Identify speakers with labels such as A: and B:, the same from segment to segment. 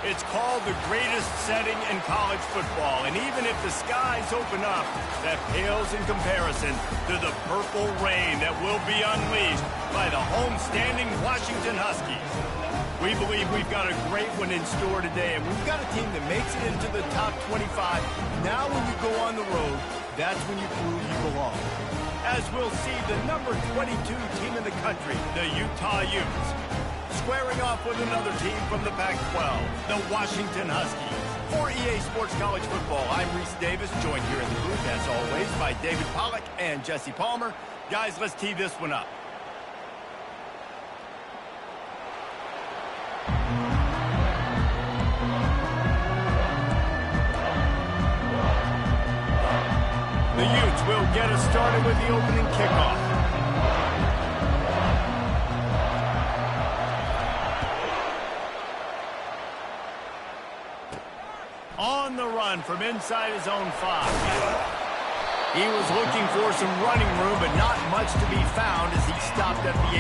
A: It's called the greatest setting in college football, and even if the skies open up, that pales in comparison to the purple rain that will be unleashed by the homestanding Washington Huskies. We believe we've got a great one in store today, and we've got a team that makes it into the top 25. Now when you go on the road, that's when you prove you belong. As we'll see the number 22 team in the country, the Utah Utes, squaring off with another team from the Pac-12, the Washington Huskies. For EA Sports College Football, I'm Reese Davis, joined here in the booth, as always, by David Pollack and Jesse Palmer. Guys, let's tee this one up. The Utes will get us started with the opening kickoff. On the run from inside his own 5. He was looking for some running room, but not much to be found as he stopped at the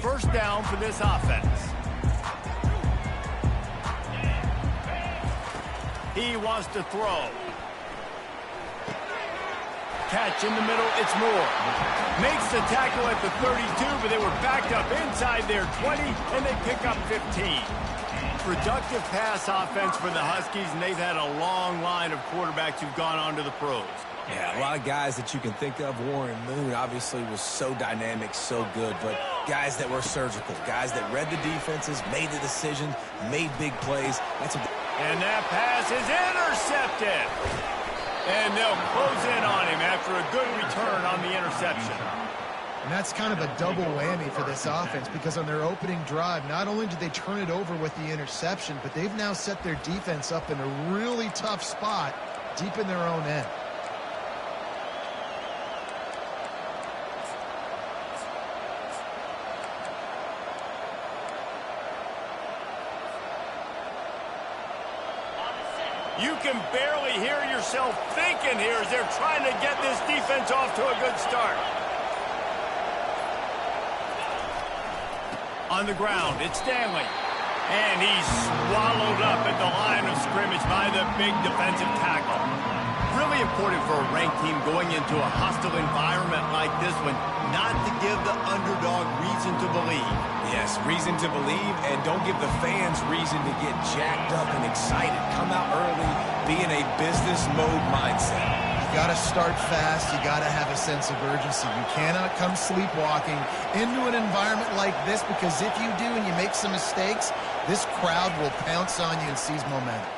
A: 18. First down for this offense. He wants to throw. Catch in the middle, it's Moore. Makes the tackle at the 32, but they were backed up inside their 20, and they pick up 15. Productive pass offense for the Huskies, and they've had a long line of quarterbacks who've gone on to the pros.
B: Yeah, a lot of guys that you can think of. Warren Moon obviously was so dynamic, so good, but guys that were surgical, guys that read the defenses, made the decisions, made big plays.
A: And that pass is intercepted. And they'll close in on him after a good return on the interception.
C: And that's kind of a double whammy for this offense, because on their opening drive, not only did they turn it over with the interception, but they've now set their defense up in a really tough spot deep in their own end.
A: You can barely hear yourself thinking here as they're trying to get this defense off to a good start. On the ground, it's Stanley. And he's swallowed up at the line of scrimmage by the big defensive tackle. Really important for a ranked team going into a hostile environment like this one, not to give the underdog reason to believe.
B: Yes, reason to believe, and don't give the fans reason to get jacked up and excited. Come out early, be in a business mode mindset.
C: You got to start fast. You got to have a sense of urgency. You cannot come sleepwalking into an environment like this, because if you do and you make some mistakes, this crowd will pounce on you and seize momentum.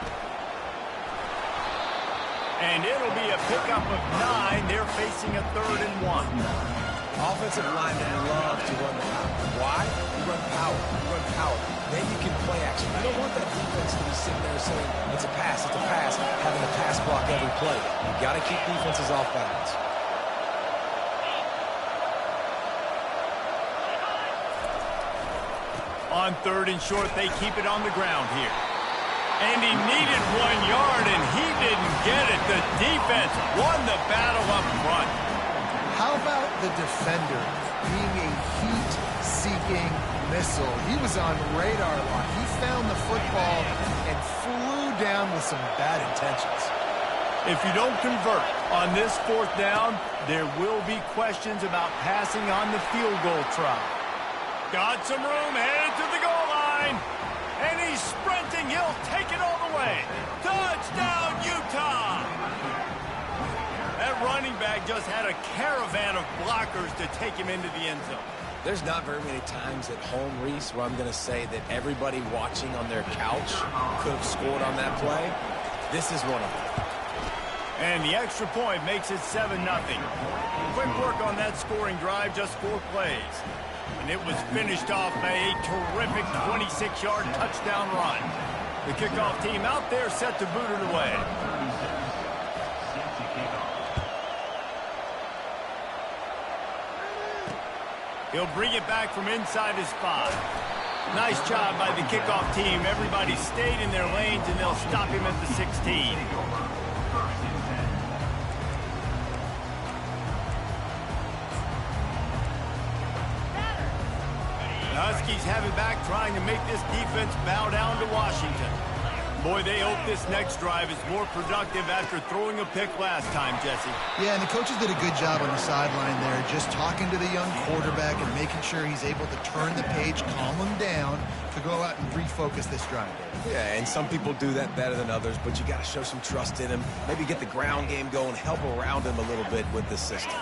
A: And it'll be a pickup of 9. They're facing a 3rd and 1.
B: Offensive linemen love to run the power. Why? You run power. You run power. Then you can play action. You don't want that defense to be sitting there saying, it's a pass, having a pass block every play. You got to keep defenses off balance.
A: On 3rd and short, they keep it on the ground here. And he needed 1 yard, and he didn't get it. The defense won the battle up front.
C: How about the defender being a heat-seeking missile? He was on radar lock. He found the football and flew down with some bad intentions.
A: If you don't convert on this 4th down, there will be questions about passing on the field goal try. Got some room, headed to the goal line. And he's sprinting. He'll take it all the way. Touchdown, Utah! That running back just had a caravan of blockers to take him into the end zone.
B: There's not very many times at home, Reese, where I'm going to say that everybody watching on their couch could have scored on that play. This is one of them.
A: And the extra point makes it 7-0. Quick work on that scoring drive, just 4 plays. And it was finished off by a terrific 26-yard touchdown run. The kickoff team out there set to boot it away. He'll bring it back from inside his 5. Nice job by the kickoff team. Everybody stayed in their lanes, and they'll stop him at the 16. The Huskies have it back, trying to make this defense bow down to Washington. Boy, they hope this next drive is more productive after throwing a pick last time, Jesse.
C: Yeah, and the coaches did a good job on the sideline there, just talking to the young quarterback and making sure he's able to turn the page, calm him down, to go out and refocus this drive.
B: Yeah, and some people do that better than others, but you got to show some trust in him. Maybe get the ground game going, help around him a little bit with this system.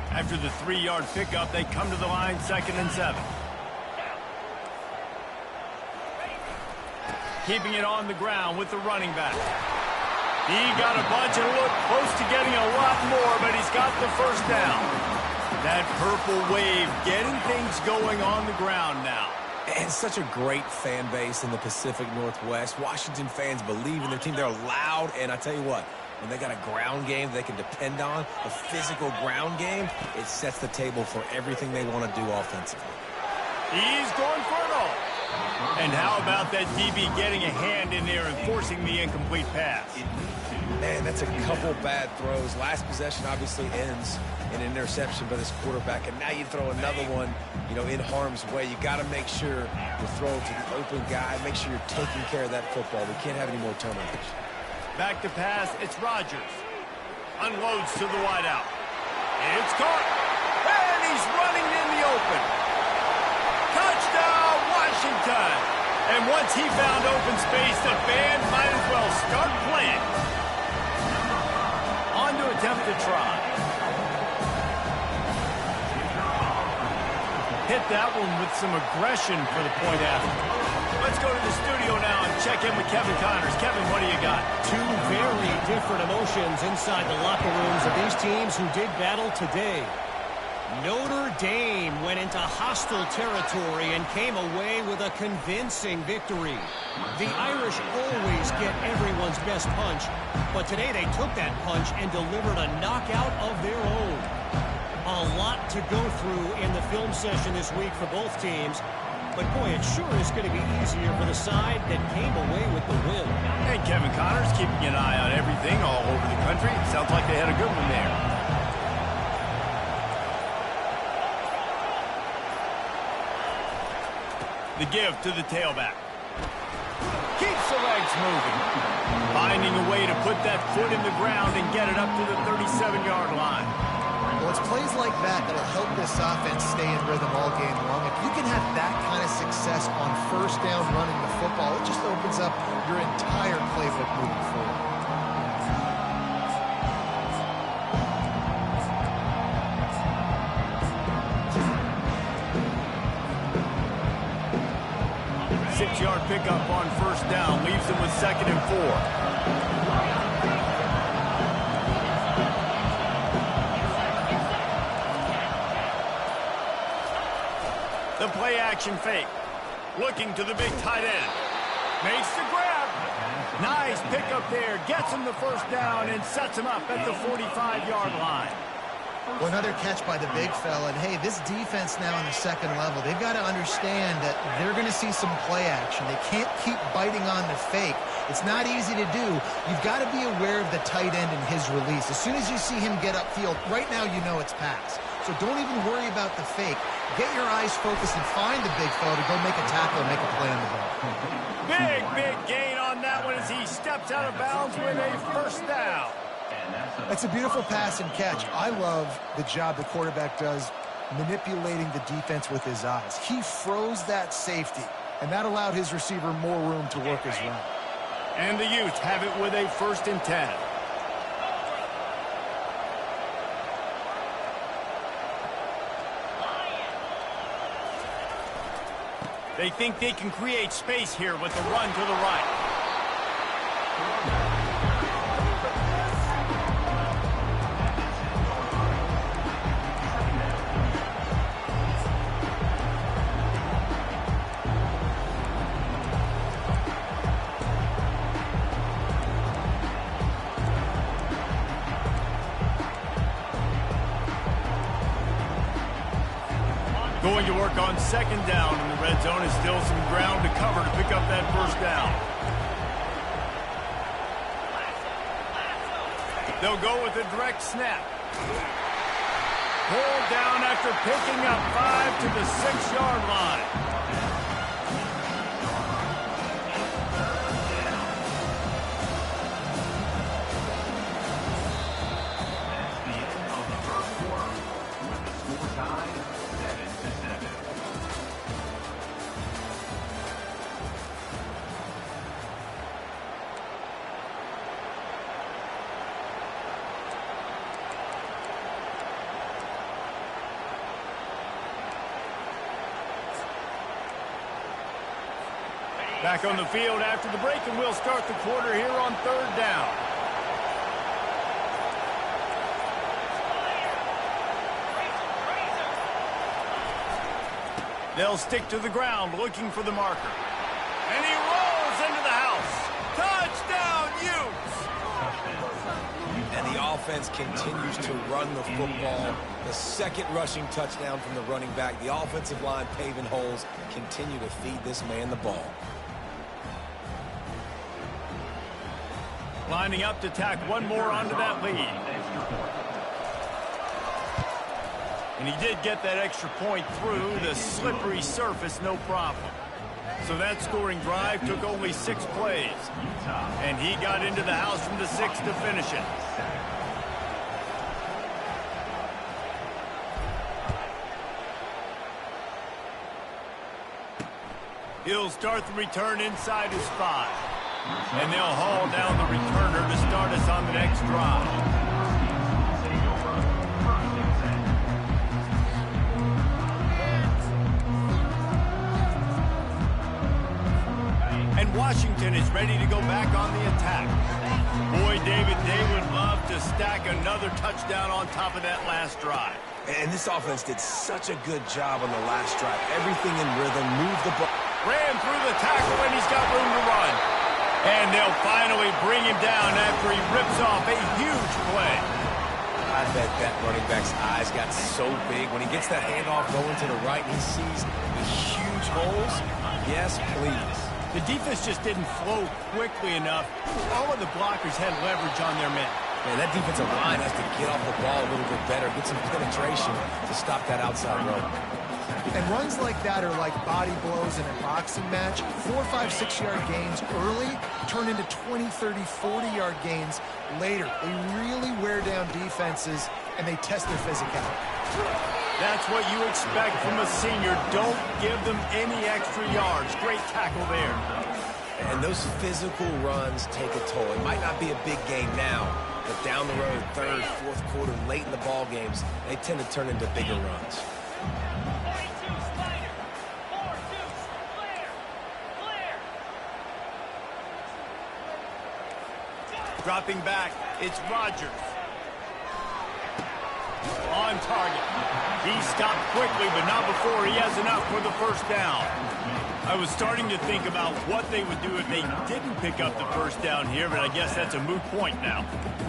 A: After the 3-yard pickup, they come to the line, 2nd and 7. Keeping it on the ground with the running back. He got a bunch and looked close to getting a lot more, but he's got the first down. That purple wave getting things going on the ground now.
B: And such a great fan base in the Pacific Northwest. Washington fans believe in their team. They're loud, and I tell you what, when they got a ground game they can depend on, a physical ground game, it sets the table for everything they want to do offensively.
A: He's going for it all. And how about that DB getting a hand in there and forcing the incomplete pass?
B: Man, that's a couple bad throws. Last possession obviously ends in an interception by this quarterback, and now you throw another one, in harm's way. You got to make sure you throw it to the open guy. Make sure you're taking care of that football. We can't have any more turnovers. Back
A: to pass, it's Rodgers. Unloads to the wideout. It's caught. And he's running in the open. Touchdown, Washington! And once he found open space, the band might as well start playing. On to attempt to try. Hit that one with some aggression for the point after. Let's go to the studio now and check in with Kevin Connors. Kevin, what do you got?
D: Two very different emotions inside the locker rooms of these teams who did battle today. Notre Dame went into hostile territory and came away with a convincing victory. The Irish always get everyone's best punch, but today they took that punch and delivered a knockout of their own. A lot to go through in the film session this week for both teams, but boy, it sure is going to be easier for the side that came away with the win.
A: And Kevin Connors keeping an eye on everything all over the country. It sounds like they had a good one there. The give to the tailback. Keeps the legs moving. Finding a way to put that foot in the ground and get it up to the 37-yard line.
C: Well, it's plays like that that'll help this offense stay in rhythm all game long. If you can have that kind of success on first down running the football, it just opens up your entire playbook moving forward.
A: Six-yard pickup on first down leaves him with 2nd and 4. The play-action fake. Looking to the big tight end. Makes the grab. Nice pickup there. Gets him the first down and sets him up at the 45-yard line.
C: Well, another catch by the big fella. And, hey, this defense now on the second level, they've got to understand that they're going to see some play action. They can't keep biting on the fake. It's not easy to do. You've got to be aware of the tight end and his release. As soon as you see him get upfield, right now you know it's pass. So don't even worry about the fake. Get your eyes focused and find the big fella to go make a tackle and make a play on the ball.
A: Big gain on that one as he steps out of bounds with a first down.
C: That's a beautiful pass and catch. I love the job the quarterback does manipulating the defense with his eyes. He froze that safety, and that allowed his receiver more room to work his route.
A: And the Utes have it with a 1st and 10. They think they can create space here with the run to the right. Going to work on second down in the red zone. Is still some ground to cover to pick up that first down. They'll go with a direct snap. Pulled down after picking up 5 to the 6-yard line. Back on the field after the break, and we'll start the quarter here on third down. They'll stick to the ground looking for the marker. And he rolls into the house. Touchdown, Utes!
B: And the offense continues to run the football. The second rushing touchdown from the running back. The offensive line paving holes. Continue to feed this man the ball.
A: Lining up to tack one more onto that lead. And he did get that extra point through the slippery surface, no problem. So that scoring drive took only 6 plays. And he got into the house from the 6 to finish it. He'll start the return inside his 5. And they'll haul down the returner to start us on the next drive. And Washington is ready to go back on the attack. Boy, David, they would love to stack another touchdown on top of that last drive.
B: And this offense did such a good job on the last drive. Everything in rhythm, moved the ball.
A: Ran through the tackle, and he's got room to run. And they'll finally bring him down after he rips off a huge play.
B: I bet that running back's eyes got so big when he gets that handoff going to the right and he sees the huge holes. Yes, please.
A: The defense just didn't flow quickly enough. All of the blockers had leverage on their men.
B: Man, that defensive line has to get off the ball a little bit better, get some penetration to stop that outside run.
C: And runs like that are like body blows in a boxing match. 4, 5, 6-yard gains early turn into 20, 30, 40-yard gains later. They really wear down defenses, and they test their physicality.
A: That's what you expect from a senior. Don't give them any extra yards. Great tackle there.
B: And those physical runs take a toll. It might not be a big game now, but down the road, third, fourth quarter, late in the ball games, they tend to turn into bigger runs.
A: Dropping back, it's Rodgers. On target. He stopped quickly, but not before he has enough for the first down. I was starting to think about what they would do if they didn't pick up the first down here, but I guess that's a moot point now.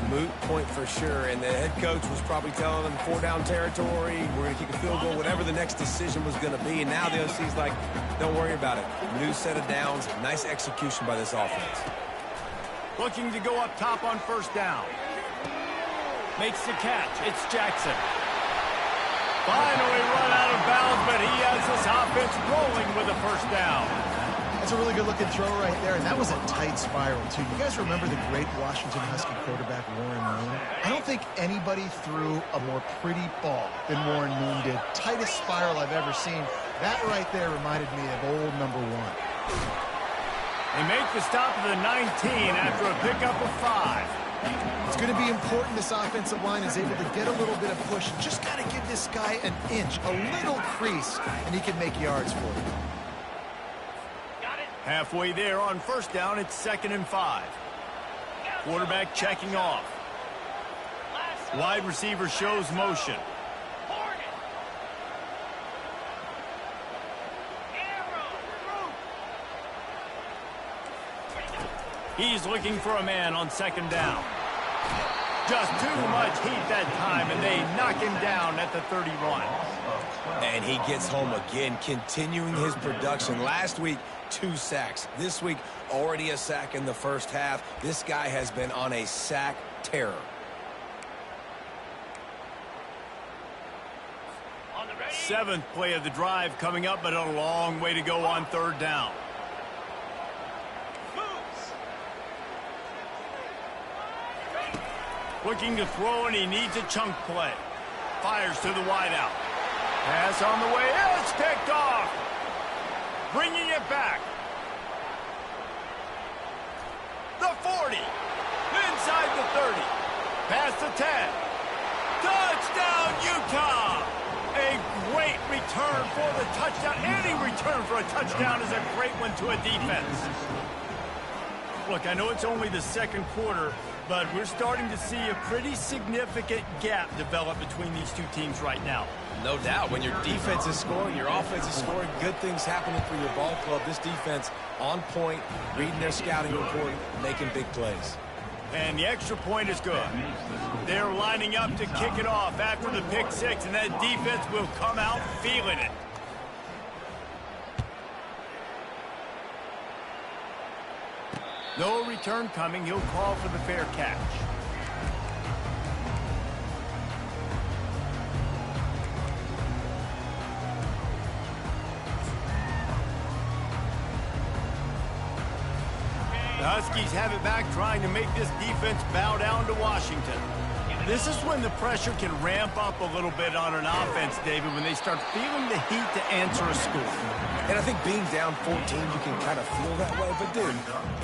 B: Moot point for sure, and the head coach was probably telling them 4-down territory, we're going to kick a field goal, whatever the next decision was going to be, and now the OC's like, don't worry about it. New set of downs, nice execution by this offense.
A: Looking to go up top on first down. Makes the catch. It's Jackson. Finally run out of bounds, but he has this offense rolling with a first down.
C: That's a really good-looking throw right there, and that was a tight spiral, too. You guys remember the great Washington Husky quarterback Warren Moon? I don't think anybody threw a more pretty ball than Warren Moon did. Tightest spiral I've ever seen. That right there reminded me of old number 1.
A: They make the stop of the 19 after a pickup of 5.
C: It's going to be important this offensive line is able to get a little bit of push. Just got to give this guy an inch, a little crease, and he can make yards for you.
A: Halfway there on first down, it's 2nd and 5. Quarterback checking off. Wide receiver shows motion. He's looking for a man on 2nd down. Just too much heat that time, and they knock him down at the 31.
B: And he gets home again, continuing his production. Last week, 2 sacks. This week, already a sack in the first half. This guy has been on a sack terror.
A: Seventh play of the drive coming up, but a long way to go on 3rd down. Looking to throw, and he needs a chunk play. Fires to the wideout. Pass on the way. It's picked off. Bringing it back. The 40. Inside the 30. Past the 10. Touchdown, Utah! A great return for the touchdown. Any return for a touchdown is a great one to a defense. Look, I know it's only the 2nd quarter, but we're starting to see a pretty significant gap develop between these two teams right now.
B: No doubt. When your defense is scoring, your offense is scoring, good things happening for your ball club. This defense on point, reading their scouting report, making big plays.
A: And the extra point is good. They're lining up to kick it off after the pick 6, and that defense will come out feeling it. No return coming. He'll call for the fair catch. The Huskies have it back, trying to make this defense bow down to Washington. This is when the pressure can ramp up a little bit on an offense, David, when they start feeling the heat to answer a score.
B: And I think being down 14, you can kind of feel that way. But, dude,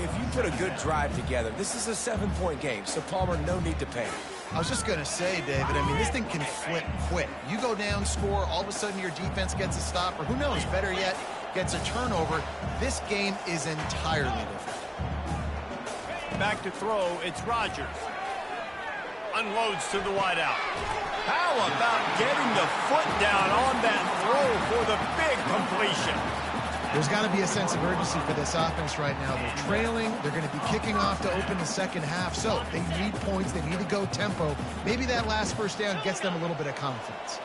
B: if you put a good drive together, this is a 7-point game. So, Palmer, no need to panic.
C: I was just going to say, David, I mean, this thing can flip quick. You go down, score, all of a sudden your defense gets a stop, or who knows, better yet, gets a turnover. This game is entirely different.
A: Back to throw, it's Rodgers. Unloads to the wideout. How about getting the foot down on that throw for the big completion?
C: There's got to be a sense of urgency for this offense right now. They're trailing. They're going to be kicking off to open the 2nd half. So they need points. They need to go tempo. Maybe that last first down gets them a little bit of confidence.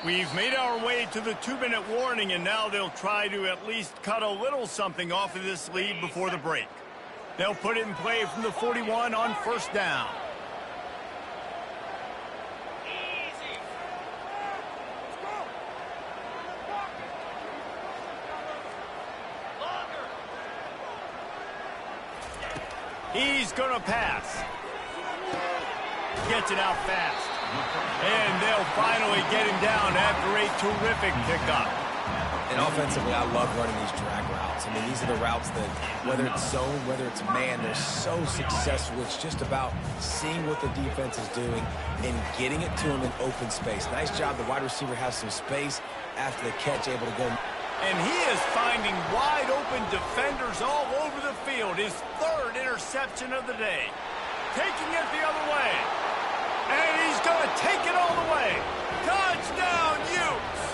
A: We've made our way to the 2-minute warning, and now they'll try to at least cut a little something off of this lead before the break. They'll put it in play from the 41 on 1st down. He's going to pass. Gets it out fast. And they'll finally get him down after a terrific pickup.
B: And offensively, I love running these drag routes. I mean, these are the routes that, whether it's zone, whether it's man, they're so successful. It's just about seeing what the defense is doing and getting it to them in open space. Nice job. The wide receiver has some space after the catch, able to go.
A: And he is finding wide-open defenders all over the field. His 3rd interception of the day. Taking it the other way. And he's going to take it all the way. Touchdown, Utes!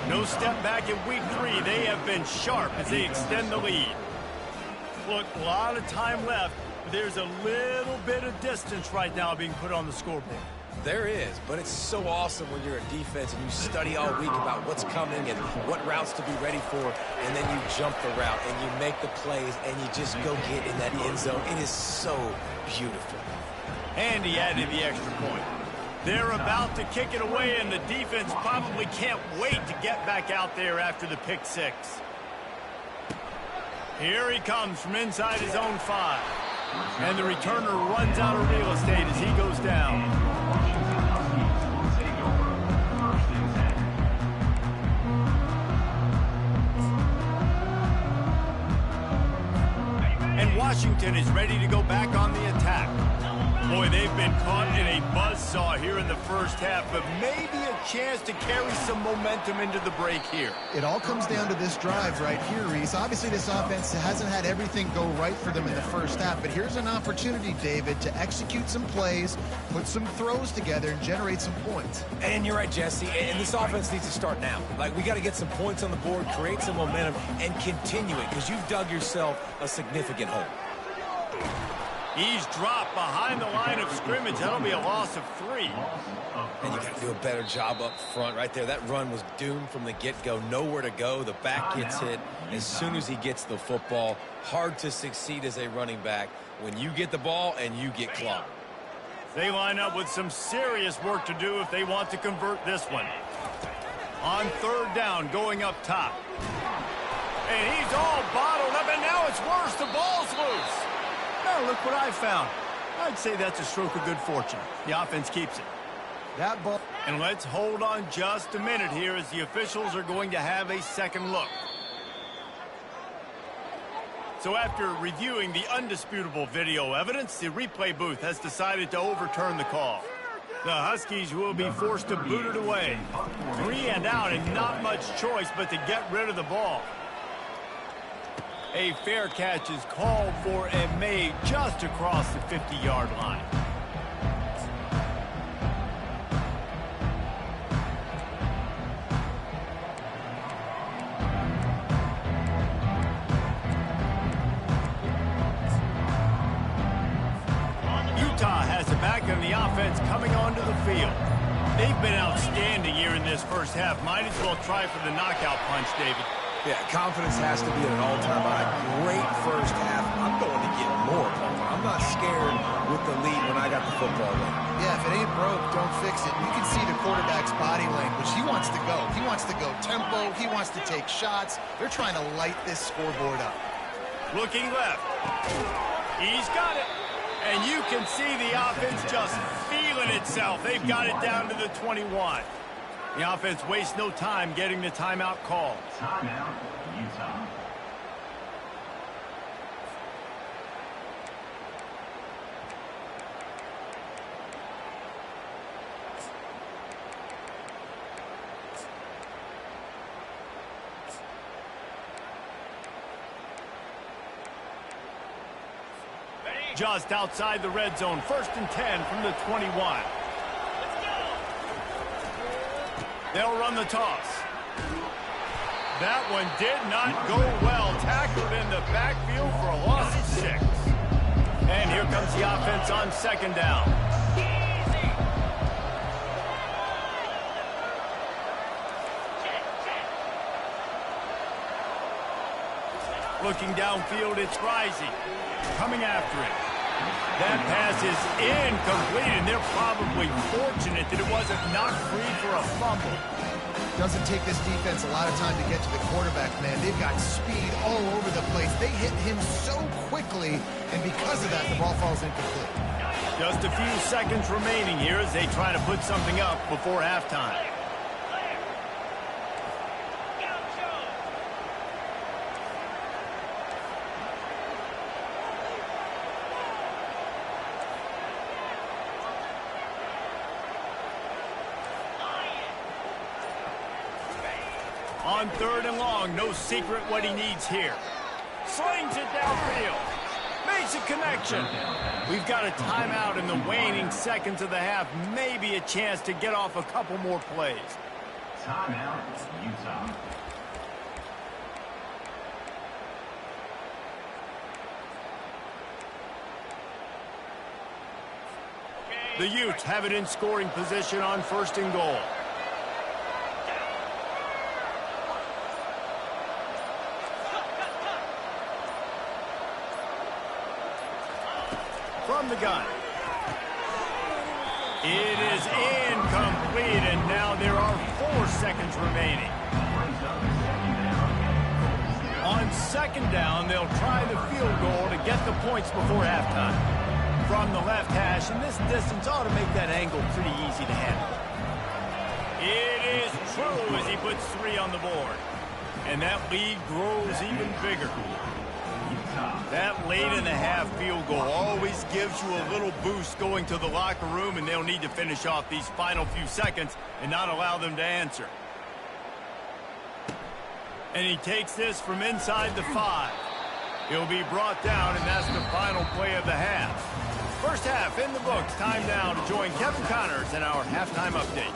A: No step back in week 3. They have been sharp as they extend the lead. Look, a lot of time left. There's a little bit of distance right now being put on the scoreboard.
B: There is, but it's so awesome when you're a defense and you study all week about what's coming and what routes to be ready for, and then you jump the route and you make the plays and you just go get in that end zone. It is so beautiful.
A: And he added the extra point. They're about to kick it away, and the defense probably can't wait to get back out there after the pick 6. Here he comes from inside his own 5. And the returner runs out of real estate as he goes down. And Washington is ready to go back on the attack. Boy, they've been caught in a buzzsaw here in the first half, but maybe a chance to carry some momentum into the break here.
C: It all comes down to this drive right here, Reese. Obviously, this offense hasn't had everything go right for them in the first half, but here's an opportunity, David, to execute some plays, put some throws together, and generate some points.
B: And you're right, Jesse, and this offense needs to start now. Like, we got to get some points on the board, create some momentum, and continue it, because you've dug yourself a significant hole.
A: He's dropped behind the line of scrimmage. That'll be a loss of 3.
B: And you got to do a better job up front right there. That run was doomed from the get-go. Nowhere to go. The back gets hit as soon as he gets the football. Hard to succeed as a running back when you get the ball and you get clocked.
A: They line up with some serious work to do if they want to convert this one. On 3rd down, going up top. And he's all bottled up, and now it's worse. The ball's loose. Now look what I found. I'd say that's a stroke of good fortune. The offense keeps it.
C: That ball.
A: And let's hold on just a minute here as the officials are going to have a second look. So after reviewing the undisputable video evidence, the replay booth has decided to overturn the call. The Huskies will be forced to boot it away. 3 and out, and not much choice but to get rid of the ball. A fair catch is called for and made just across the 50-yard line. Utah has it back on the offense coming onto the field. They've been outstanding here in this first half. Might as well try for the knockout punch, David.
B: Yeah, confidence has to be at an all-time high. Great first half. I'm going to get more. I'm not scared with the lead when I got the football in.
C: Yeah, if it ain't broke, don't fix it. You can see the quarterback's body language. He wants to go. He wants to go tempo. He wants to take shots. They're trying to light this scoreboard up.
A: Looking left. He's got it. And you can see the offense just feeling itself. They've got it down to the 21. The offense wastes no time getting the timeout called.
E: Timeout, Utah.
A: Just outside the red zone, 1st and 10 from the 21. They'll run the toss. That one did not go well. Tackled in the backfield for a loss of 6. And here comes the offense on 2nd down. Looking downfield, it's Rising. Coming after it. That pass is incomplete, and they're probably fortunate that it wasn't knocked free for a fumble.
C: Doesn't take this defense a lot of time to get to the quarterback, man. They've got speed all over the place. They hit him so quickly, and because of that, the ball falls incomplete.
A: Just a few seconds remaining here as they try to put something up before halftime. On 3rd and long, no secret what he needs here. Slings it downfield. Makes a connection. We've got a timeout in the waning seconds of the half. Maybe a chance to get off a couple more plays.
E: Timeout, Utah.
A: The Utes have it in scoring position on 1st and goal. From the gun. It is incomplete, and now there are 4 seconds remaining. On 2nd down, they'll try the field goal to get the points before halftime. From the left hash, and this distance ought to make that angle pretty easy to handle. It is true as he puts 3 on the board. And that lead grows even bigger. That late-in-the-half field goal always gives you a little boost going to the locker room, and they'll need to finish off these final few seconds and not allow them to answer. And he takes this from inside the 5. He'll be brought down, and that's the final play of the half. First half in the books. Time now to join Kevin Connors in our halftime update.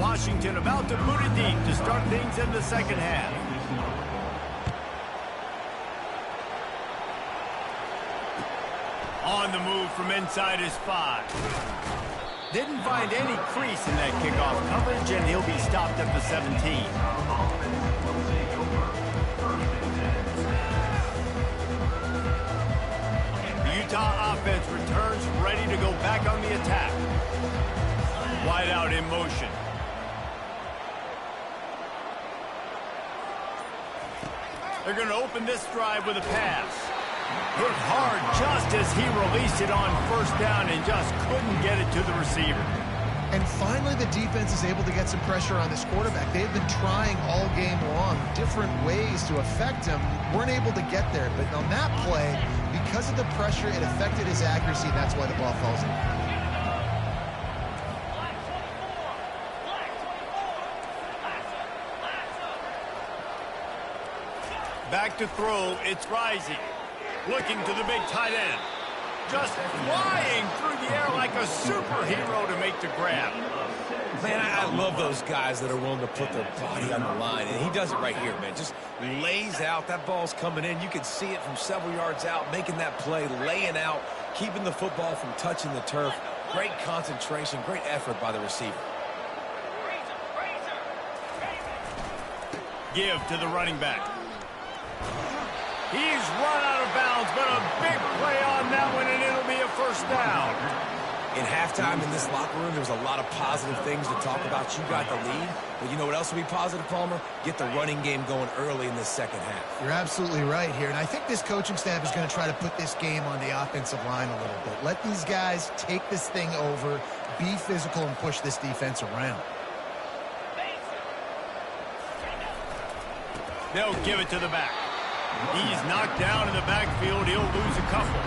A: Washington about to boot it deep to start things in the second half. On the move from inside his 5. Didn't find any crease in that kickoff coverage, and he'll be stopped at the 17. The Utah offense returns ready to go back on the attack. Wide out in motion. They're going to open this drive with a pass. Hit hard just as he released it on first down and just couldn't get it to the receiver.
C: And finally, the defense is able to get some pressure on this quarterback. They've been trying all game long different ways to affect him. Weren't able to get there. But on that play, because of the pressure, it affected his accuracy, and that's why the ball falls in.
A: Back to throw, it's Rising. Looking to the big tight end. Just flying through the air like a superhero to make the grab.
B: Man, I love those guys that are willing to put their body on the line, and he does it right here, man. Just lays out. That ball's coming in. You can see it from several yards out, making that play, laying out, keeping the football from touching the turf. Great concentration, great effort by the receiver.
A: Give to the running back. He's run out of bounds, but a big play on that one, and it'll be a first down.
B: In halftime in this locker room, there was a lot of positive things to talk about. You got the lead, but you know what else will be positive, Palmer? Get the running game going early in this second half.
C: You're absolutely right here, and I think this coaching staff is going to try to put this game on the offensive line a little bit. Let these guys take this thing over, be physical, and push this defense around.
A: They'll give it to the back. He's knocked down in the backfield. He'll lose a couple.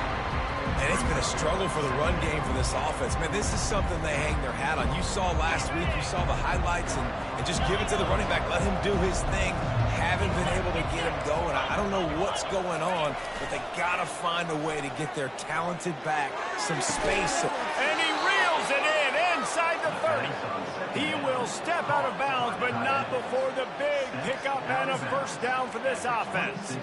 B: And it's been a struggle for the run game for this offense. Man, this is something they hang their hat on. You saw last week, you saw the highlights, and just give it to the running back. Let him do his thing. Haven't been able to get him going. I don't know what's going on, but they got to find a way to get their talented back some space.
A: And he reels it in inside the 30. He will step out of bounds, but not before the big pickup and a first down for this offense.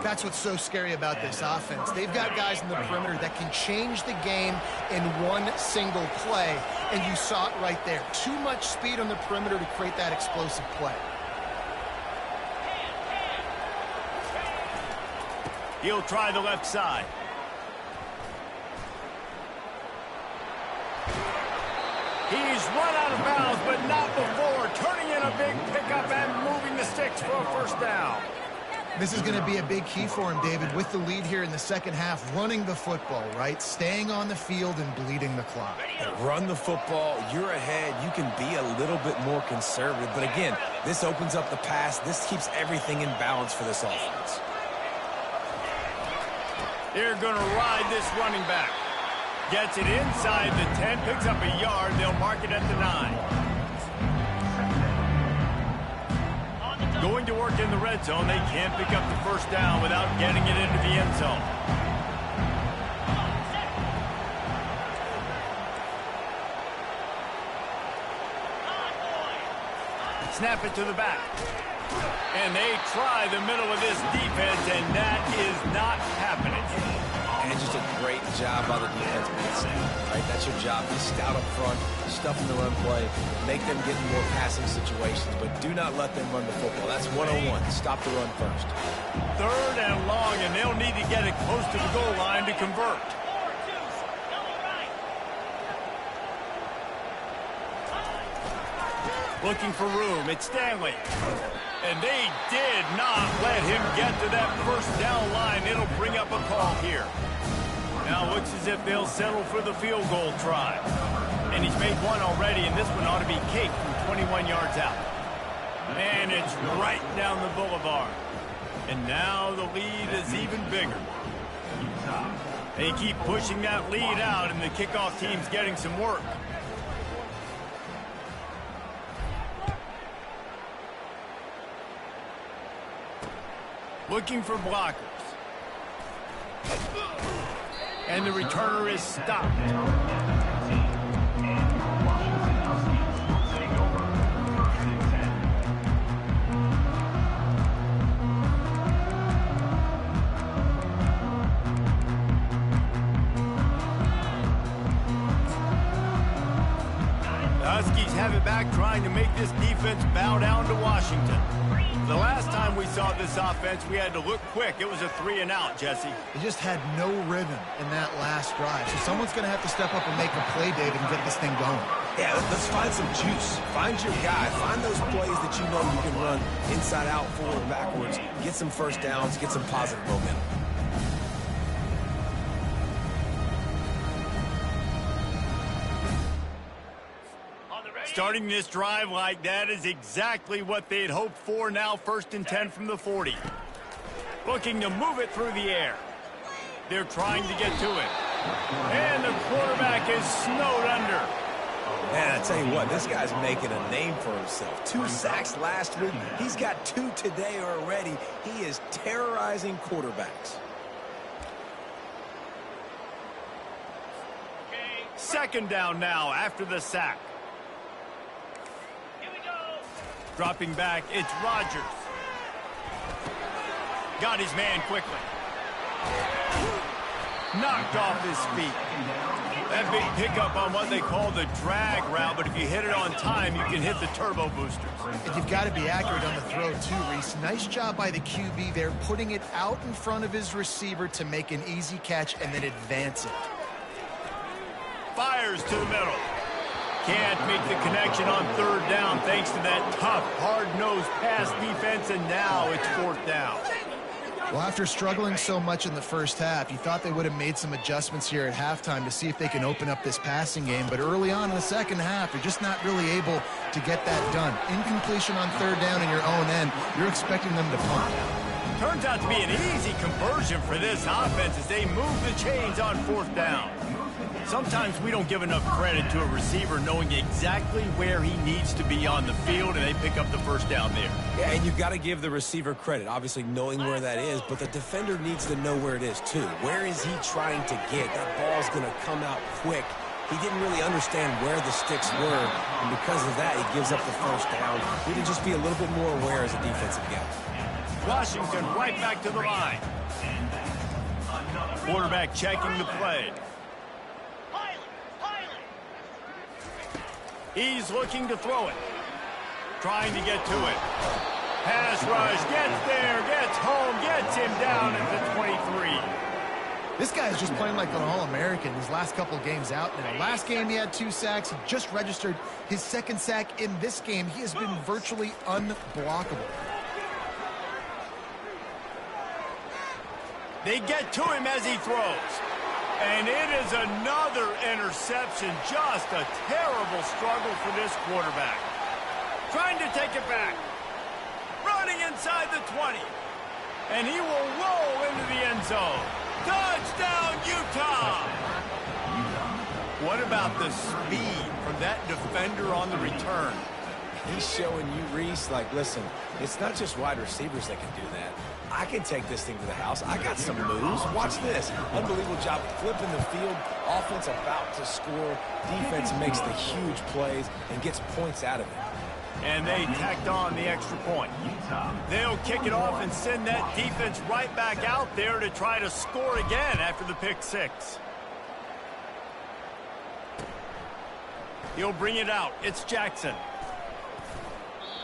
C: That's what's so scary about this offense. They've got guys in the perimeter that can change the game in one single play, and you saw it right there. Too much speed on the perimeter to create that explosive play.
A: He'll try the left side. He's run out of bounds, but not before turning in a big pickup and moving the sticks for a first down.
C: This is going to be a big key for him, David, with the lead here in the second half, running the football, right? Staying on the field and bleeding the clock.
B: Run the football, you're ahead, you can be a little bit more conservative. But again, this opens up the pass. This keeps everything in balance for this offense.
A: They're going to ride this running back. Gets it inside the 10, picks up a yard. They'll mark it at the 9. Going to work in the red zone. They can't pick up the first down without getting it into the end zone. Snap it to the back. And they try the middle of this defense, and that is not happening.
B: And just a great job by the defense being stout, right? That's your job. Be stout up front, stuff in the run play, make them get in more passing situations, but do not let them run the football. That's 101. Stop the run first.
A: Third and long, and they'll need to get it close to the goal line to convert. Looking for room. It's Stanley. And they did not let him get to that first down line. It'll bring up a call here. Now looks as if they'll settle for the field goal try. And he's made one already, and this one ought to be cake from 21 yards out. And it's right down the boulevard. And now the lead is even bigger. They keep pushing that lead out, and the kickoff team's getting some work. Looking for blockers. And the returner is stopped. Huskies have it back, trying to make this defense bow down to Washington. The last time we saw this offense, we had to look quick. It was a 3-and-out, Jesse.
C: They just had no rhythm in that last drive. So someone's going to have to step up and make a play, David, and get this thing going.
B: Yeah, let's find some juice. Find your guy. Find those plays that you know you can run inside out, forward, backwards. Get some first downs. Get some positive momentum.
A: Starting this drive like that is exactly what they'd hoped for. Now 1st and 10 from the 40. Looking to move it through the air. They're trying to get to it. And the quarterback is snowed under.
B: Man, I tell you what, this guy's making a name for himself. 2 sacks last week. He's got 2 today already. He is terrorizing quarterbacks.
A: 2nd down now after the sack. Dropping back, it's Rodgers. Got his man quickly. Knocked off his feet. That big pickup on what they call the drag route, but if you hit it on time, you can hit the turbo boosters.
C: And you've got to be accurate on the throw, too, Reese. Nice job by the QB there, putting it out in front of his receiver to make an easy catch and then advance it.
A: Fires to the middle. Can't make the connection on 3rd down thanks to that tough, hard-nosed pass defense, and now it's 4th down.
C: Well, after struggling so much in the first half, you thought they would have made some adjustments here at halftime to see if they can open up this passing game. But early on in the second half, they're just not really able to get that done. Incompletion on 3rd down in your own end, you're expecting them to punt.
A: Turns out to be an easy conversion for this offense as they move the chains on 4th down. Sometimes we don't give enough credit to a receiver knowing exactly where he needs to be on the field, and they pick up the 1st down there.
B: Yeah, and you've got to give the receiver credit, obviously knowing where that is, but the defender needs to know where it is too. Where is he trying to get? That ball's going to come out quick. He didn't really understand where the sticks were, and because of that, he gives up the 1st down. We need to just be a little bit more aware as a defensive guy.
A: Washington right back to the line. Quarterback checking the play. He's looking to throw it. Trying to get to it. Pass rush, gets there, gets home, gets him down at the 23.
C: This guy is just playing like an All-American his last couple of games out now. Last game he had 2 sacks. He just registered his 2nd sack in this game. He has been virtually unblockable.
A: They get to him as he throws. And it is another interception. Just a terrible struggle for this quarterback. Trying to take it back. Running inside the 20. And he will roll into the end zone. Touchdown, Utah! What about the speed from that defender on the return?
B: He's showing you, Reese, like, listen, it's not just wide receivers that can do that. I can take this thing to the house. I got some moves. Watch this. Unbelievable job flipping the field. Offense about to score. Defense makes the huge plays and gets points out of it.
A: And they tacked on the extra point. They'll kick it off and send that defense right back out there to try to score again after the pick 6. He'll bring it out. It's Jackson.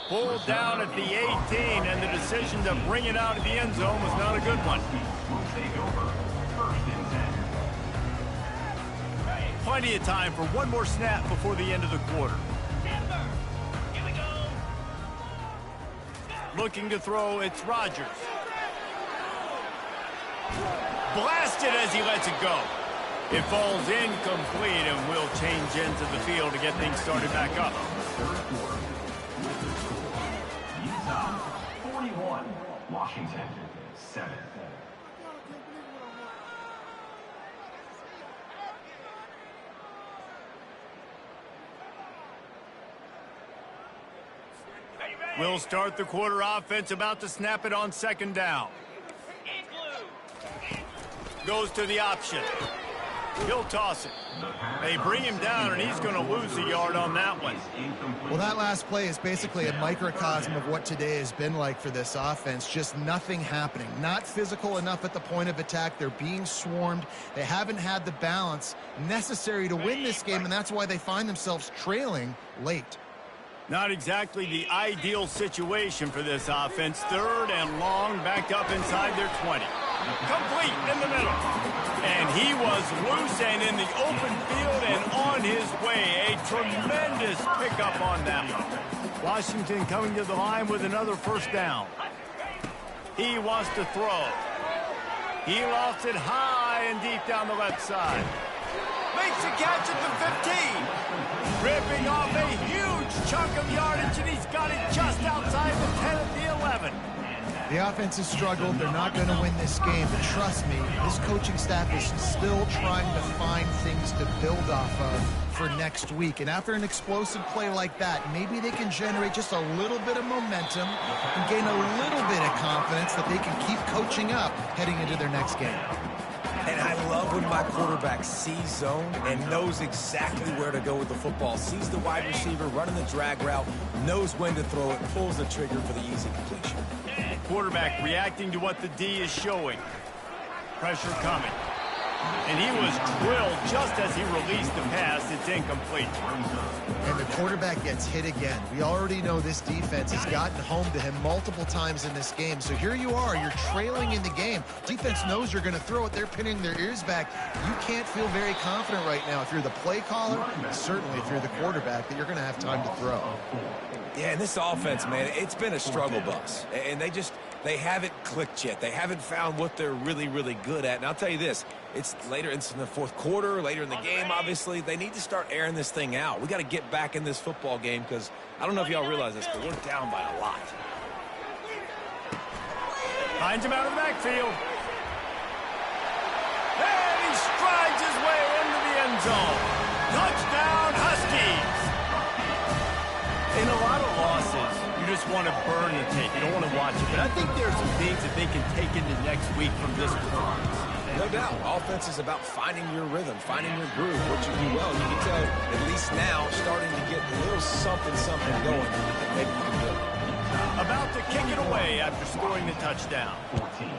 A: Pulled down at the 18, and the decision to bring it out of the end zone was not a good one. Plenty of time for one more snap before the end of the quarter. Looking to throw, it's Rodgers. Blasted as he lets it go. It falls incomplete and will change ends of the field to get things started back up.
E: Washington, 7.
A: We'll start the quarter offense, about to snap it on second down. Goes to the option. He'll toss it. They bring him down, and he's going to lose a yard on that one.
C: Well, that last play is basically a microcosm of what today has been like for this offense. Just nothing happening. Not physical enough at the point of attack. They're being swarmed. They haven't had the balance necessary to win this game, and that's why they find themselves trailing late.
A: Not exactly the ideal situation for this offense. Third and long, backed up inside their 20. Complete in the middle. And he was loose and in the open field and on his way. A tremendous pickup on that one. Washington coming to the line with another first down. He wants to throw. He lofts it high and deep down the left side. Makes a catch at the 15. Ripping off a huge chunk of yardage, and he's got it just outside the 10 at the 11.
C: The offense has struggled. They're not going to win this game, but trust me, this coaching staff is still trying to find things to build off of for next week. And after an explosive play like that, maybe they can generate just a little bit of momentum and gain a little bit of confidence that they can keep coaching up heading into their next game.
B: And I love when my quarterback sees zone and knows exactly where to go with the football. Sees the wide receiver running the drag route, knows when to throw it, pulls the trigger for the easy completion.
A: Quarterback reacting to what the D is showing. Pressure coming. And he was drilled just as he released the pass. It's incomplete.
C: And the quarterback gets hit again. We already know this defense has gotten home to him multiple times in this game. So here you are. You're trailing in the game. Defense knows you're going to throw it. They're pinning their ears back. You can't feel very confident right now if you're the play caller, certainly if you're the quarterback, that you're going to have time to throw.
B: Yeah, and this offense, man, it's been a struggle bus. And they haven't clicked yet. They haven't found what they're really, really good at. And I'll tell you this, it's in the fourth quarter, later in the game, obviously. They need to start airing this thing out. We got to get back in this football game because I don't know if y'all realize this, but we're down by a lot.
A: Finds him out of the backfield. And he strides his way into the end zone. Touchdown, Huskies. In a lot of losses, you just want to burn the tape. You don't want to watch it. But I think there's some things that they can take into next week from this performance.
B: No doubt. Offense is about finding your rhythm, finding your groove, what you do well. You can tell, at least now, starting to get a little something going that maybe you can build.
A: About to kick it away after scoring the touchdown.
E: 14.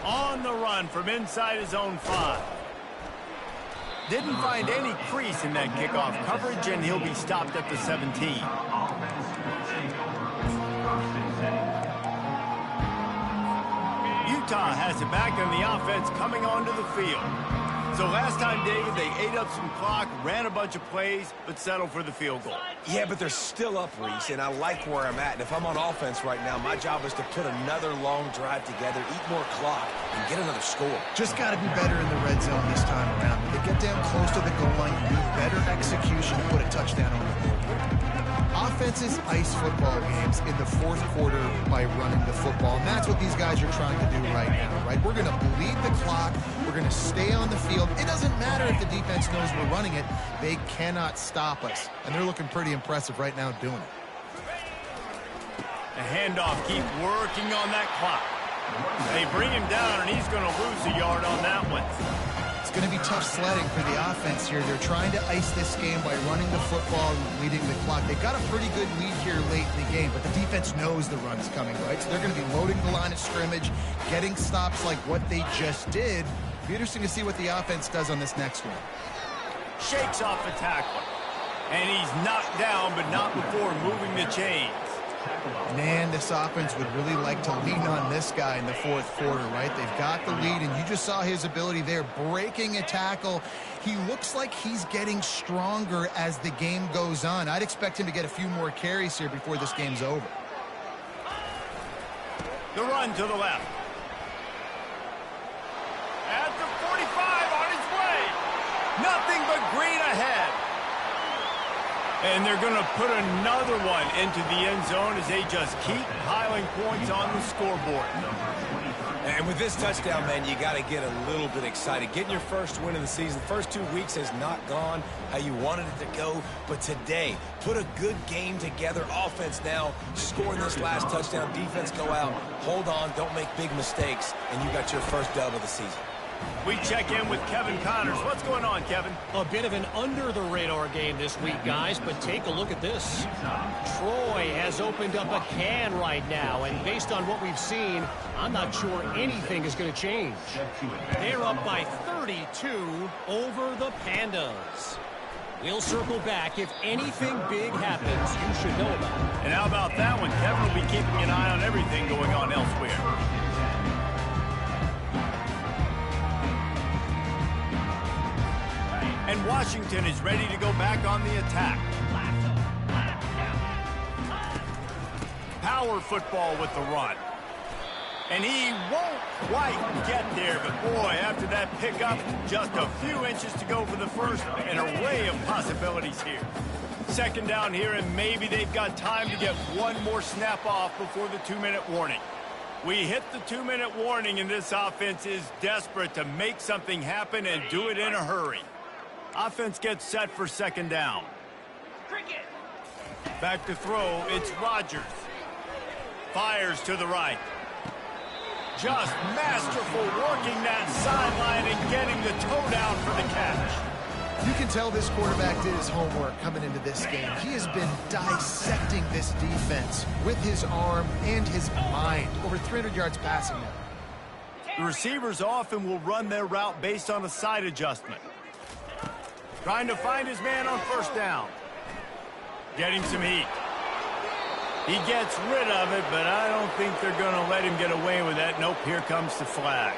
A: On the run from inside his own 5. Didn't find any crease in that kickoff coverage, and he'll be stopped at the 17. Utah has it back, and the offense coming onto the field. So last time, David, they ate up some clock, ran a bunch of plays, but settled for the field goal.
B: Yeah, but they're still up, Reese, and I like where I'm at. And if I'm on offense right now, my job is to put another long drive together, eat more clock, and get another score.
C: Just got to be better in the red zone this time around. When they get down close to the goal line, you need better execution to put a touchdown on the board. Offenses ice football games in the fourth quarter by running the football, and that's what these guys are trying to do right now, right? We're going to bleed the clock. We're going to stay on the field. It doesn't matter if the defense knows we're running it. They cannot stop us, and they're looking pretty impressive right now doing it.
A: The handoff, keep working on that clock. They bring him down, and he's going to lose a yard on that one.
C: It's going to be tough sledding for the offense here. They're trying to ice this game by running the football and leading the clock. They've got a pretty good lead here late in the game, but the defense knows the run's coming, right? So they're going to be loading the line of scrimmage, getting stops like what they just did. It'll be interesting to see what the offense does on this next one.
A: Shakes off the tackler. And he's knocked down, but not before moving the chains.
C: Man, this offense would really like to lean on this guy in the fourth quarter, right? They've got the lead, and you just saw his ability there, breaking a tackle. He looks like he's getting stronger as the game goes on. I'd expect him to get a few more carries here before this game's over.
A: The run to the left. At the 45, on his way. Nothing but green ahead. And they're going to put another one into the end zone as they just keep piling points on the scoreboard.
B: And with this touchdown, man, you got to get a little bit excited. Getting your first win of the season. First 2 weeks has not gone how you wanted it to go. But today, put a good game together. Offense now scoring this last touchdown. Defense go out. Hold on. Don't make big mistakes. And you got your first dub of the season.
A: We check in with Kevin Connors. What's going on, Kevin?
D: A bit of an under-the-radar game this week, guys, but take a look at this. Troy has opened up a can right now, and based on what we've seen, I'm not sure anything is going to change. They're up by 32 over the Pandas. We'll circle back. If anything big happens, you should know about it.
A: And how about that one? Kevin will be keeping an eye on everything going on elsewhere. And Washington is ready to go back on the attack. Power football with the run. And he won't quite get there, but boy, after that pickup, just a few inches to go for the first, and an array of possibilities here. Second down here, and maybe they've got time to get one more snap off before the 2-minute warning. We hit the 2-minute warning, and this offense is desperate to make something happen and do it in a hurry. Offense gets set for second down. Back to throw, it's Rodgers. Fires to the right. Just masterful working that sideline and getting the toe down for the catch.
C: You can tell this quarterback did his homework coming into this game. He has been dissecting this defense with his arm and his mind. Over 300 yards passing now.
A: The receivers often will run their route based on a side adjustment. Trying to find his man on first down. Getting some heat. He gets rid of it, but I don't think they're going to let him get away with that. Nope, here comes the flag.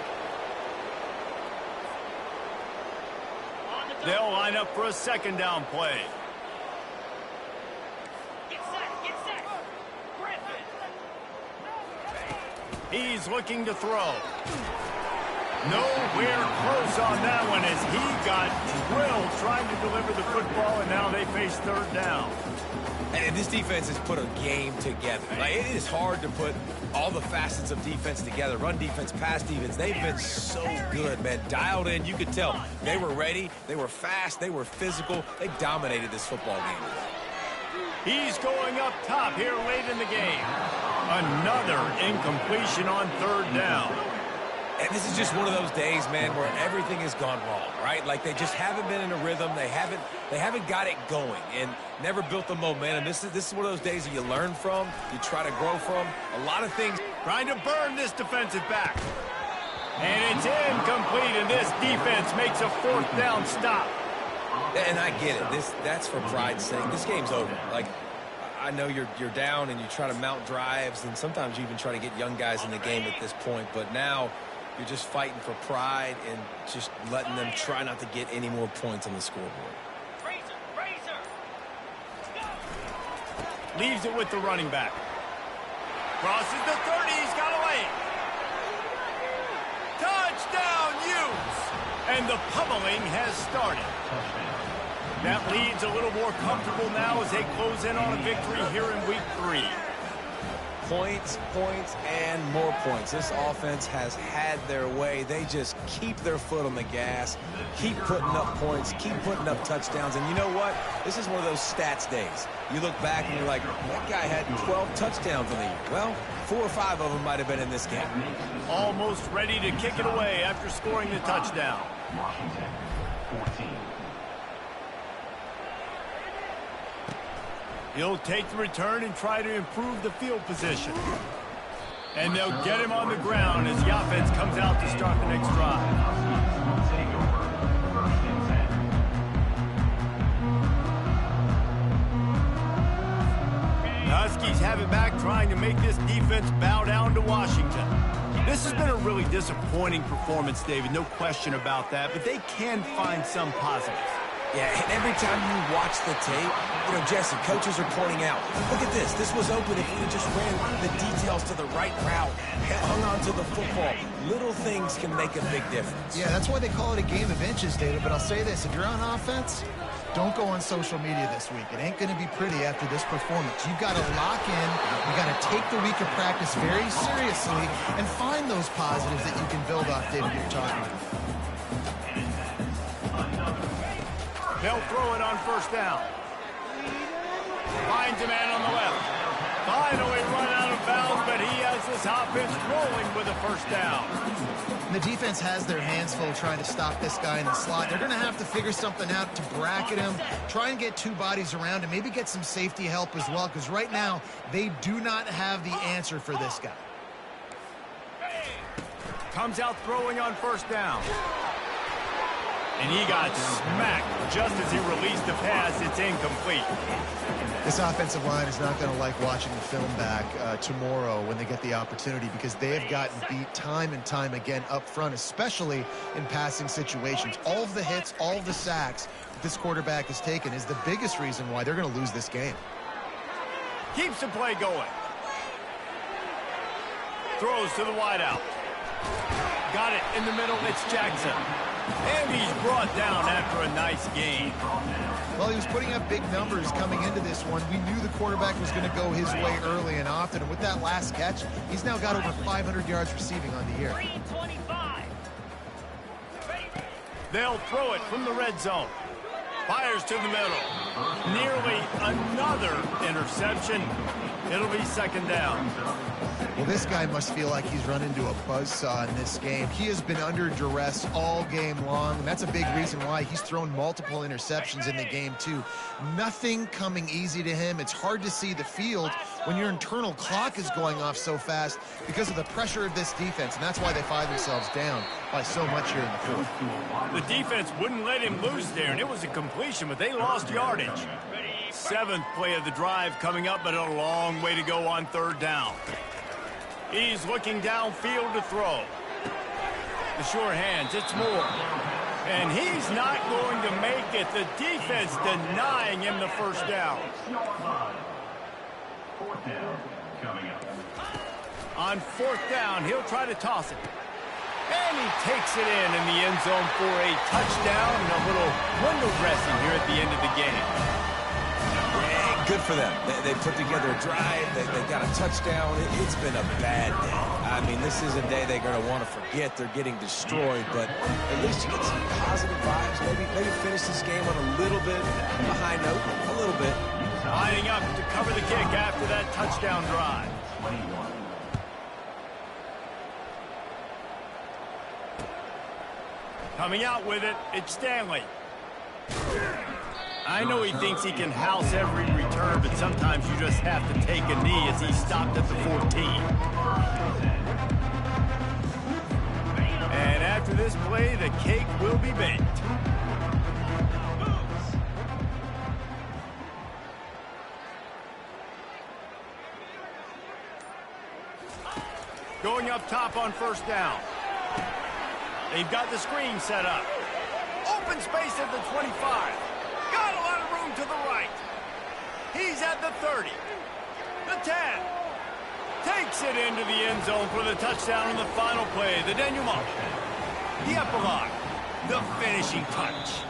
A: They'll line up for a second down play.
F: Get set. Griffin.
A: He's looking to throw. Nowhere close on that one as he got drilled trying to deliver the football, and now they face third down.
B: And this defense has put a game together. Like, it is hard to put all the facets of defense together. Run defense, pass defense. They've been so good, man. Dialed in. You could tell. They were ready. They were fast. They were physical. They dominated this football game.
A: He's going up top here late in the game. Another incompletion on third down.
B: And this is just one of those days, man, where everything has gone wrong, right? Like, they just haven't been in a rhythm. They haven't got it going and never built the momentum. This is one of those days that you learn from, you try to grow from. A lot of things.
A: Trying to burn this defensive back. And it's incomplete, and this defense makes a fourth down stop.
B: And I get it. That's for pride's sake. This game's over. Like, I know you're down and you try to mount drives, and sometimes you even try to get young guys in the game at this point. But now you're just fighting for pride and just letting them try not to get any more points on the scoreboard.
A: Leaves it with the running back. Crosses the 30. He's got away. Touchdown, Utes! And the pummeling has started. That leads a little more comfortable now as they close in on a victory here in week 3.
B: Points, and more points. This offense has had their way. They just keep their foot on the gas, keep putting up points, keep putting up touchdowns. And you know what? This is one of those stats days. You look back and you're like, that guy had 12 touchdowns in the year. Well, 4 or 5 of them might have been in this game.
A: Almost ready to kick it away after scoring the touchdown.
E: Washington, 14.
A: He'll take the return and try to improve the field position. And they'll get him on the ground as the offense comes out to start the next drive.
E: Take over. First and 10.
A: Huskies have it back, trying to make this defense bow down to Washington. This has been a really disappointing performance, David, no question about that, but they can find some positives.
B: Yeah, and every time you watch the tape, you know, Jesse, coaches are pointing out, look at this. This was open if we just ran the details to the right route, hung on to the football. Little things can make a big difference.
C: Yeah, that's why they call it a game of inches, David. But I'll say this, if you're on offense, don't go on social media this week. It ain't going to be pretty after this performance. You've got to lock in. You've got to take the week of practice very seriously and find those positives that you can build off, David, you're talking about.
A: They'll throw it on first down. Finds a man on the left. Finally run out of bounds, but he has this offense rolling with a first down.
C: And the defense has their hands full trying to stop this guy in the slot. They're going to have to figure something out to bracket him, try and get two bodies around him, maybe get some safety help as well, because right now they do not have the answer for this guy.
A: Comes out throwing on first down. And he got smacked just as he released the pass. It's incomplete.
C: This offensive line is not going to like watching the film back tomorrow when they get the opportunity, because they have gotten beat time and time again up front, especially in passing situations. All of the hits, all of the sacks that this quarterback has taken is the biggest reason why they're going to lose this game.
A: Keeps the play going. Throws to the wideout. Got it in the middle. It's Jackson. And he's brought down after a nice gain.
C: Well, he was putting up big numbers coming into this one. We knew the quarterback was going to go his way early and often. And with that last catch, he's now got over 500 yards receiving on the year.
F: 325.
A: They'll throw it from the red zone. Fires to the middle. Nearly another interception. It'll be second down.
C: Well, this guy must feel like he's run into a buzzsaw in this game. He has been under duress all game long, and that's a big reason why he's thrown multiple interceptions in the game, too. Nothing coming easy to him. It's hard to see the field when your internal clock is going off so fast because of the pressure of this defense, and that's why they find themselves down by so much here in the fourth.
A: The defense wouldn't let him lose there, and it was a completion, but they lost yardage. Seventh play of the drive coming up, but a long way to go on third down. He's looking downfield to throw. The sure hands, it's Moore. And he's not going to make it. The defense denying him the first down.
E: Fourth down coming up.
A: On fourth down, he'll try to toss it. And he takes it in the end zone for a touchdown and a little window dressing here at the end of the game.
B: Good for them. They put together a drive. They got a touchdown. It's been a bad day. I mean, this is a day they're going to want to forget. They're getting destroyed, but at least you get some positive vibes. Maybe finish this game on a little bit of a high note, a little bit.
A: Lining up to cover the kick after that touchdown drive.
E: 21.
A: Coming out with it, it's Stanley. I know he thinks he can house every return, but sometimes you just have to take a knee as he stopped at the 14. And after this play, the cake will be baked. Going up top on first down. They've got the screen set up. Open space at the 25. Got a lot of room to the right. He's at the 30. The 10. Takes it into the end zone for the touchdown on the final play. The denouement. The epilogue. The finishing touch.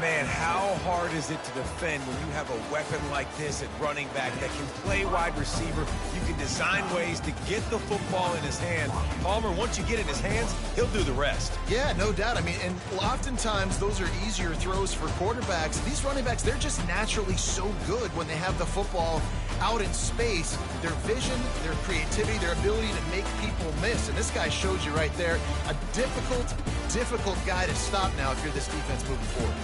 B: Man, how hard is it to defend when you have a weapon like this at running back that can play wide receiver? You can design ways to get the football in his hand. Palmer, once you get it in his hands, he'll do the rest.
C: Yeah, no doubt. I mean, and oftentimes those are easier throws for quarterbacks. These running backs, they're just naturally so good when they have the football out in space. Their vision, their creativity, their ability to make people miss. And this guy shows you right there, a difficult guy to stop now if you're this defense moving forward.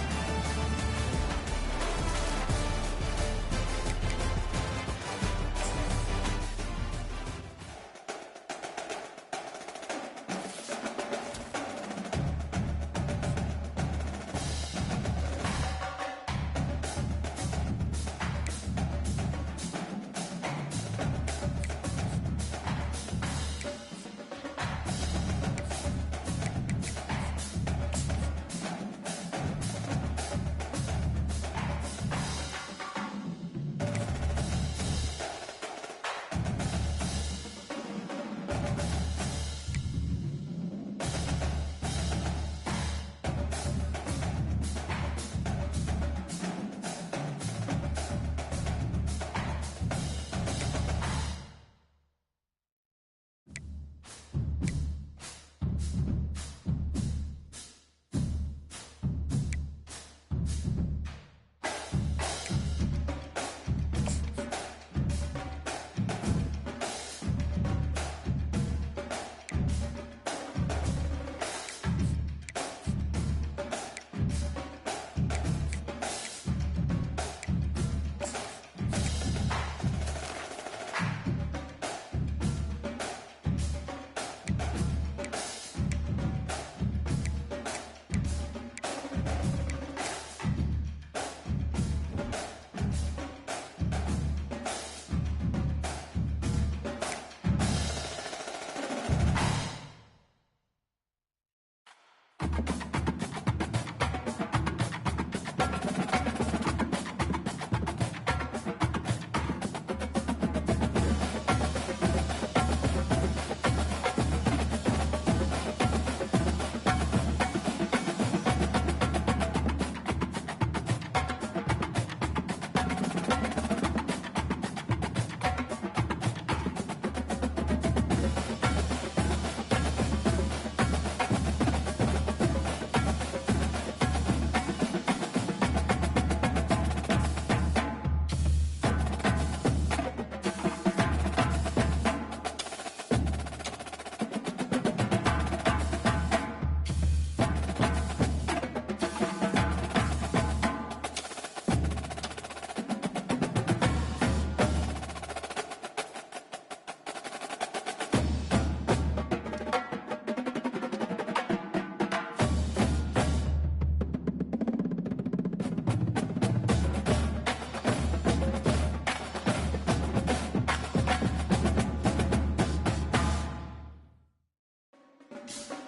F: set.